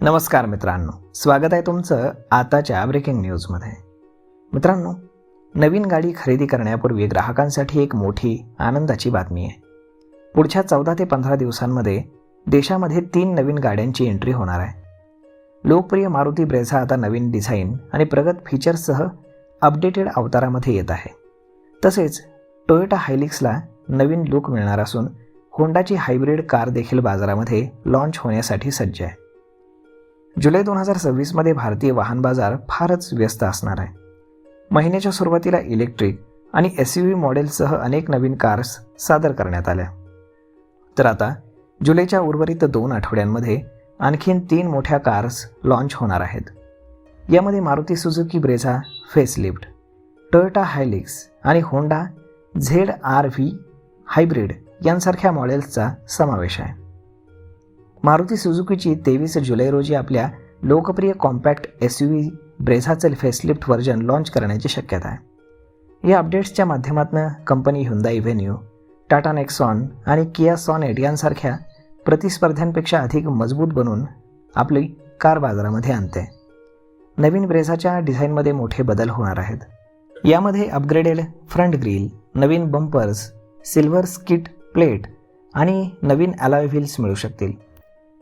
नमस्कार मित्रांनो, स्वागत आहे तुमचं आताच्या ब्रेकिंग न्यूजमध्ये. मित्रांनो, नवीन गाडी खरेदी करण्यापूर्वी ग्राहकांसाठी एक मोठी आनंदाची बातमी आहे. पुढच्या 14 ते 15 दिवसांमध्ये देशामध्ये 3 नवीन गाड्यांची एंट्री होणार आहे. लोकप्रिय मारुती ब्रेझा आता नवीन डिझाईन आणि प्रगत फीचर्ससह अपडेटेड अवतारामध्ये येत आहे. तसेच टोयोटा हायलिक्सला नवीन लुक मिळणार असून होंडाची हायब्रिड कार देखील बाजारामध्ये लॉन्च होण्यासाठी सज्ज आहे. जुलै 2026 भारतीय वाहन बाजार फारच व्यस्त असणार आहे. महिन्याच्या सुरुवातीला इलेक्ट्रिक आणि SUV मॉडेलसह अनेक नवीन कार्स सादर करण्यात आल्या. तर आता जुलैच्या उर्वरित 2 आठवड्यांमध्ये आणखीन 3 मोठ्या कार्स लॉन्च होणार आहेत. यामध्ये Maruti Suzuki Brezza facelift, Toyota Hilux आणि होंडा ZR-V हायब्रिड यांसारख्या मॉडेल्सचा समावेश आहे. मारुती सुझुकीची 23 जुलै रोजी आपल्या लोकप्रिय कॉम्पॅक्ट SUV ब्रेझाचे फेसलिफ्ट व्हर्जन लॉन्च करण्याची शक्यता आहे. या अपडेट्सच्या माध्यमातून company Hyundai Venue, Tata Nexon आणि किया सॉनेट यांसारख्या प्रतिस्पर्ध्यांपेक्षा अधिक मजबूत बनून आपली कार बाजारामध्ये आणते. नवीन ब्रेझाच्या डिझाईनमध्ये मोठे बदल होणार आहेत. यामध्ये अपग्रेडेड फ्रंट ग्रिल, नवीन बंपर्स, सिल्वर स्किट प्लेट आणि नवीन अलॉय व्हील्स मिळू शकतील.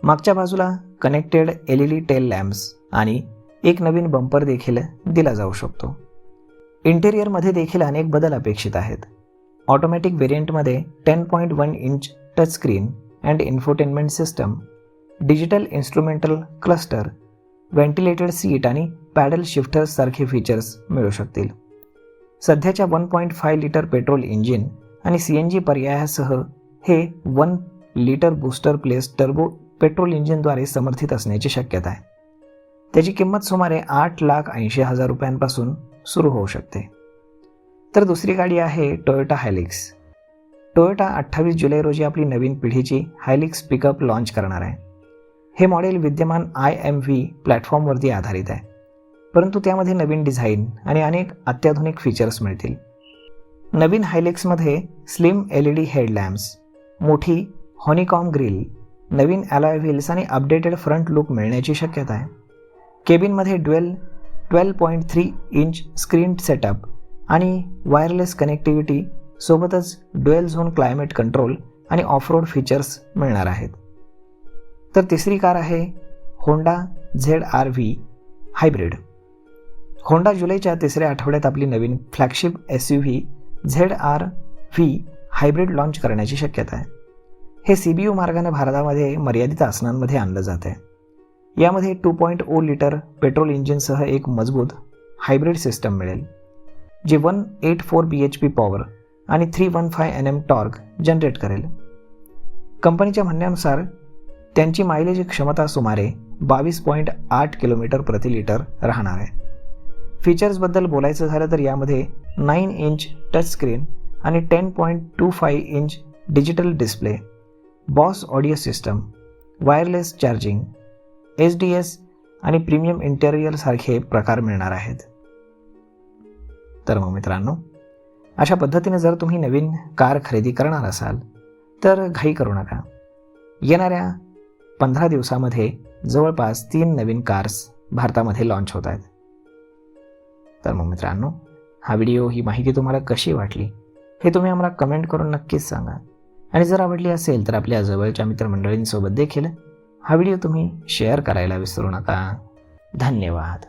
मागच्या बाजूला कनेक्टेड LED टेल लॅम्प्स आणि एक नवीन बंपर देखील दिला जाऊ शकतो. इंटेरियरमध्ये देखील अनेक बदल अपेक्षित आहेत. ऑटोमॅटिक व्हेरियंटमध्ये 10.1 inch touch screen and infotainment system, digital instrumental cluster, ventilated seat आणि पॅडल शिफ्टर्स सारखे फीचर्स मिळू शकतील. सध्याच्या 1.5 लिटर पेट्रोल इंजिन आणि CNG पर्यायासह हे 1 लिटर बूस्टर प्लेस टर्बो पेट्रोल इंजिनद्वारे समर्थित असण्याची शक्यता आहे. त्याची किंमत सुमारे 8,80,000 रुपयांपासून सुरू होऊ शकते. तर दुसरी गाडी आहे टोयोटा हायलिक्स. टोयोटा 28 जुलै रोजी आपली नवीन पिढीची हायलिक्स पिकअप लॉन्च करणार आहे. हे मॉडेल विद्यमान IMV प्लॅटफॉर्मवरती आधारित आहे, परंतु त्यामध्ये नवीन डिझाईन आणि अनेक अत्याधुनिक फीचर्स मिळतील. नवीन हायलिक्समध्ये स्लिम LED हेडलॅम्प्स, मोठी हॉनिकॉम ग्रिल, नवीन अलॉय व्हील्स आणि अपडेटेड फ्रंट लुक मिळण्याची शक्यता आहे. केबिनमध्ये 12.3 इंच स्क्रीन सेटअप आणि वायरलेस कनेक्टिव्हिटी सोबतच ड्युएल झोन क्लायमेट कंट्रोल आणि ऑफरोड फीचर्स मिळणार आहेत. तर तिसरी कार आहे होंडा ZR-V हायब्रिड. होंडा जुलैच्या 3ऱ्या आठवड्यात आपली नवीन flagship SUV ZR-V hybrid launch करण्याची शक्यता आहे. हे CBU मार्गाने भारतामध्ये मर्यादित आसनांमध्ये आणलं जाते. यामध्ये 2.0 लिटर पेट्रोल इंजिनसह एक मजबूत हायब्रिड सिस्टम मिळेल, जे 184 bhp पॉवर आणि 315 Nm टॉर्क जनरेट करेल. कंपनीच्या म्हणण्यानुसार त्यांची मायलेज क्षमता सुमारे 22.8 किलोमीटर प्रति लिटर राहणार आहे. फीचर्सबद्दल बोलायचं झालं तर यामध्ये 9 इंच टच स्क्रीन आणि 10.25 inch digital display, boss audio system, wireless charging, SDS आणि प्रीमियम इंटेरियर सारखे प्रकार मिळणार आहेत. तर मग मित्रांनो, अशा पद्धतीने जर तुम्ही नवीन कार खरेदी करणार असाल तर घाई करू नका. येणाऱ्या 15 दिवसामध्ये जवळपास 3 नवीन कार्स भारतामध्ये लॉन्च होत आहेत. तर मग मित्रांनो, हा व्हिडिओ, ही माहिती तुम्हाला कशी वाटली हे तुम्ही आम्हाला कमेंट करून नक्कीच सांगा. आणि जर आवडली असेल तर आपल्या जवळच्या मित्रमंडळींसोबत देखील हा व्हिडिओ तुम्ही शेअर करायला विसरू नका. धन्यवाद.